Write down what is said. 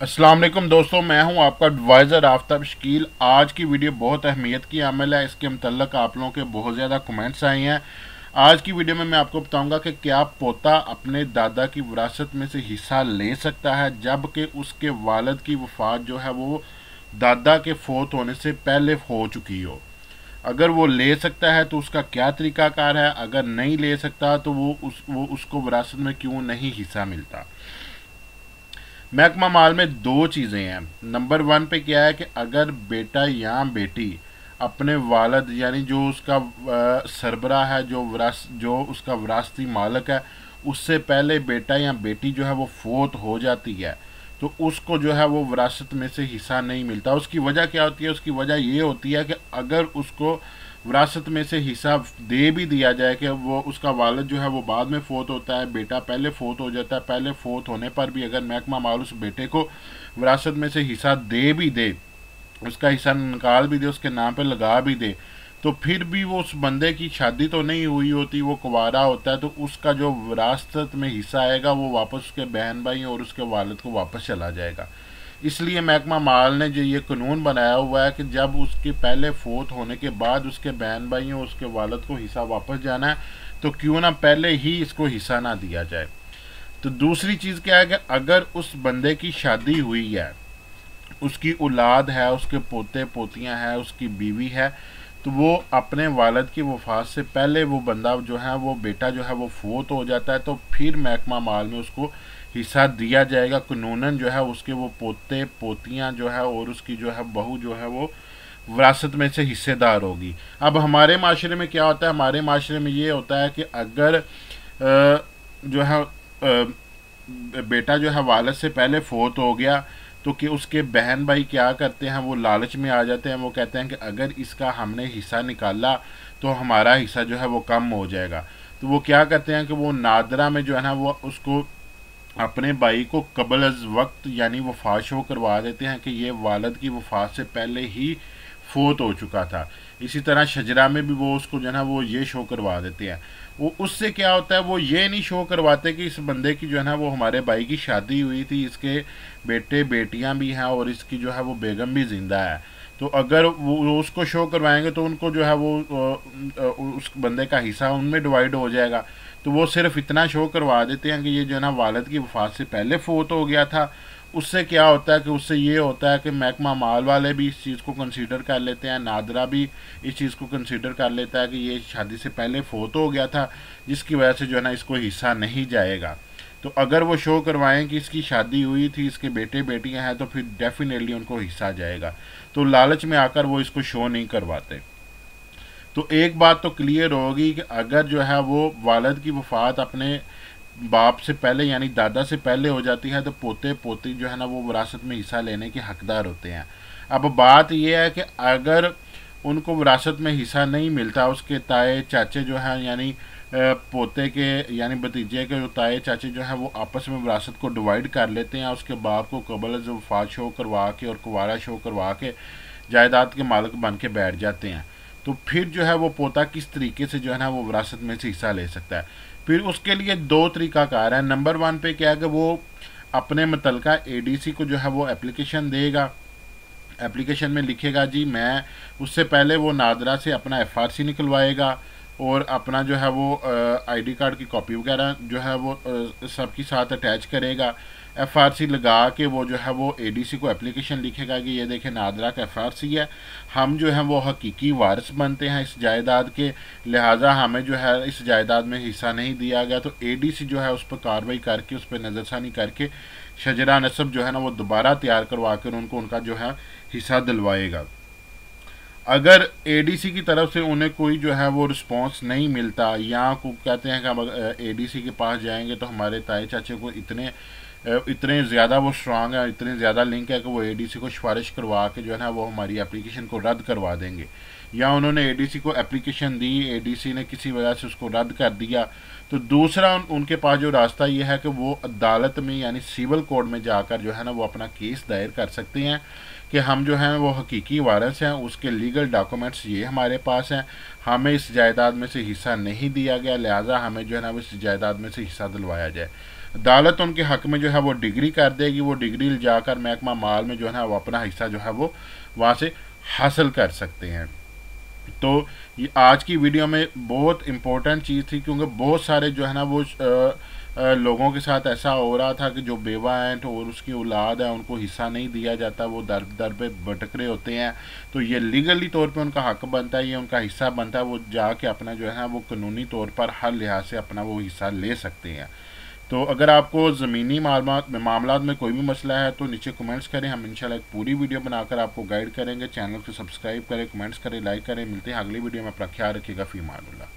अस्सलाम वालेकुम दोस्तों, मैं हूं आपका एडवाइज़र आफ्ताब शकील। आज की वीडियो बहुत अहमियत की हामिल है। इसके मतलब आप लोगों के बहुत ज़्यादा कमेंट्स आए हैं। आज की वीडियो में मैं आपको बताऊंगा कि क्या पोता अपने दादा की विरासत में से हिस्सा ले सकता है जबकि उसके वालिद की वफ़ात जो है वो दादा के फोत होने से पहले हो चुकी हो। अगर वो ले सकता है तो उसका क्या तरीकाकार है, अगर नहीं ले सकता तो वो उसको विरासत में क्यों नहीं हिस्सा मिलता। महकमा माल में दो चीज़ें हैं। नंबर वन पे क्या है कि अगर बेटा या बेटी अपने वालद यानी जो उसका सरबरा है, जो उसका विरासती मालिक है, उससे पहले बेटा या बेटी जो है वो फोत हो जाती है तो उसको जो है वो विरासत में से हिस्सा नहीं मिलता। उसकी वजह क्या होती है? उसकी वजह ये होती है कि अगर उसको विरासत में से हिस्सा दे भी दिया जाए कि वो उसका वालिद जो है वो बाद में फ़ौत होता है, बेटा पहले फ़ौत हो जाता है, पहले फ़ौत होने पर भी अगर महकमा माल उस बेटे को विरासत में से हिस्सा दे भी दे, उसका हिस्सा निकाल भी दे, उसके नाम पे लगा भी दे, तो फिर भी वो उस बंदे की शादी तो नहीं हुई होती, वो कुंवारा होता है, तो उसका जो विरासत में हिस्सा आएगा वो वापस उसके बहन भाई और उसके वालिद को वापस चला जाएगा। इसलिए महकमा माल ने जो ये कानून बनाया हुआ है कि जब उसके पहले फोत होने के बाद उसके बहन भाइयों उसके वालिद को हिस्सा वापस जाना है तो क्यों ना पहले ही इसको हिस्सा ना दिया जाए। तो दूसरी चीज़ क्या है कि अगर उस बंदे की शादी हुई है, उसकी औलाद है, उसके पोते पोतियां हैं, उसकी बीवी है, तो वो अपने वालिद की वफात से पहले वो बंदा जो है वो बेटा जो है वो फोत हो जाता है तो फिर महकमा माल में उसको हिस्सा दिया जाएगा। कानूनन जो है उसके वो पोते पोतियां जो है और उसकी जो है बहू जो है वो विरासत में से हिस्सेदार होगी। अब हमारे माशरे में क्या होता है? हमारे माशरे में ये होता है कि अगर जो है बेटा जो है वालिद से पहले फोत हो गया तो कि उसके बहन भाई क्या करते हैं, वो लालच में आ जाते हैं। वो कहते हैं कि अगर इसका हमने हिस्सा निकाला तो हमारा हिस्सा जो है वो कम हो जाएगा। तो वो क्या करते हैं कि वो नादरा में जो है ना वो उसको अपने भाई को कबल अज वक्त यानी वफात शो करवा देते हैं कि ये वालिद की वफात से पहले ही फोत हो चुका था। इसी तरह शजरा में भी वो उसको जो है ना वो ये शो करवा देते हैं। वो उससे क्या होता है, वो ये नहीं शो करवाते कि इस बंदे की जो है ना वो हमारे भाई की शादी हुई थी, इसके बेटे बेटियां भी हैं और इसकी जो है वो बेगम भी जिंदा है। तो अगर वो उसको शो करवाएंगे तो उनको जो है वो उस बंदे का हिस्सा उनमें डिवाइड हो जाएगा। तो वो सिर्फ इतना शो करवा देते हैं कि ये जो है ना वालिद की वफात से पहले फोत हो गया था। उससे क्या होता है कि उससे ये होता है कि महकमा माल वाले भी इस चीज़ को कंसीडर कर लेते हैं, नादरा भी इस चीज़ को कंसीडर कर लेता है कि ये शादी से पहले फोत हो गया था, जिसकी वजह से जो है ना इसको हिस्सा नहीं जाएगा। तो अगर वो शो करवाएं कि इसकी शादी हुई थी, इसके बेटे बेटियां हैं, तो फिर डेफिनेटली उनको हिस्सा जाएगा। तो लालच में आकर वो इसको शो नहीं करवाते। तो एक बात तो क्लियर होगी कि अगर जो है वो वालिद की वफात अपने बाप से पहले यानी दादा से पहले हो जाती है तो पोते पोती जो है ना वो विरासत में हिस्सा लेने के हकदार होते हैं। अब बात यह है कि अगर उनको विरासत में हिस्सा नहीं मिलता, उसके ताए चाचे जो हैं यानी पोते के यानी भतीजे के जो ताए चाचे जो हैं वो आपस में विरासत को डिवाइड कर लेते हैं, उसके बाप को कबल जो वफात शो करवा के और कुवारा शो करवा के जायदाद के मालिक बन के बैठ जाते हैं। तो फिर जो है वो पोता किस तरीके से जो है ना वो विरासत में से हिस्सा ले सकता है? फिर उसके लिए दो तरीकाकार है। नंबर वन पे क्या है कि वो अपने मुतलका एडीसी को जो है वो एप्लीकेशन देगा। एप्लीकेशन में लिखेगा जी मैं, उससे पहले वो नादरा से अपना एफआरसी निकलवाएगा और अपना जो है वो आईडी कार्ड की कॉपी वगैरह जो है वो सबके साथ अटैच करेगा। एफआरसी लगा के वो जो है वो एडीसी को एप्लीकेशन लिखेगा कि ये देखें नादरा का एफआरसी है, हम जो है वो हकीकी वारिस बनते हैं इस जायदाद के, लिहाजा हमें जो है इस जायदाद में हिस्सा नहीं दिया गया। तो एडीसी जो है उस पर कार्रवाई करके उस पर नज़रसानी करके शजरा नसब जो है ना वो दोबारा तैयार करवा कर उनको उनका जो है हिस्सा दिलवाएगा। अगर एडीसी की तरफ से उन्हें कोई जो है वो रिस्पांस नहीं मिलता या को कहते हैं कि हम एडीसी के पास जाएंगे तो हमारे ताए चाचे को इतने ज़्यादा वो स्ट्रांग है, इतने ज़्यादा लिंक है कि वो एडीसी को सिफारिश करवा के जो है ना वो हमारी एप्लीकेशन को रद्द करवा देंगे, या उन्होंने एडीसी को एप्लीकेशन दी, एडीसी ने किसी वजह से उसको रद्द कर दिया, तो दूसरा उनके पास जो रास्ता ये है कि वो अदालत में यानी सिविल कोर्ट में जाकर जो है ना वो अपना केस दायर कर सकते हैं कि हम जो हैं वो हकीकी वारिस हैं, उसके लीगल डॉक्यूमेंट्स ये हमारे पास हैं, हमें इस जायदाद में से हिस्सा नहीं दिया गया, लिहाजा हमें जो है ना इस जायदाद में से हिस्सा दिलवाया जाए। अदालत उनके हक में जो है वो डिग्री कर देगी, वो डिग्री जाकर महकमा माल में जो है वो अपना हिस्सा जो है वो वहाँ से हासिल कर सकते हैं। तो ये आज की वीडियो में बहुत इम्पोर्टेंट चीज़ थी, क्योंकि बहुत सारे जो है ना वो लोगों के साथ ऐसा हो रहा था कि जो बेवा हैं और उसकी औलाद है उनको हिस्सा नहीं दिया जाता, वो दर दर पे भटक रहे होते हैं। तो ये लीगली तौर पे उनका हक बनता है, ये उनका हिस्सा बनता है, वो जाके अपना जो है ना वो कानूनी तौर पर हर लिहाज से अपना वो हिस्सा ले सकते हैं। तो अगर आपको ज़मीनी मामलात में कोई भी मसला है तो नीचे कमेंट्स करें, हम इंशाल्लाह एक पूरी वीडियो बनाकर आपको गाइड करेंगे। चैनल को सब्सक्राइब करें, कमेंट्स करें, लाइक करें। मिलते हैं अगली वीडियो में, अपना ख्याल रखिएगा। फ़ी अमानिल्लाह।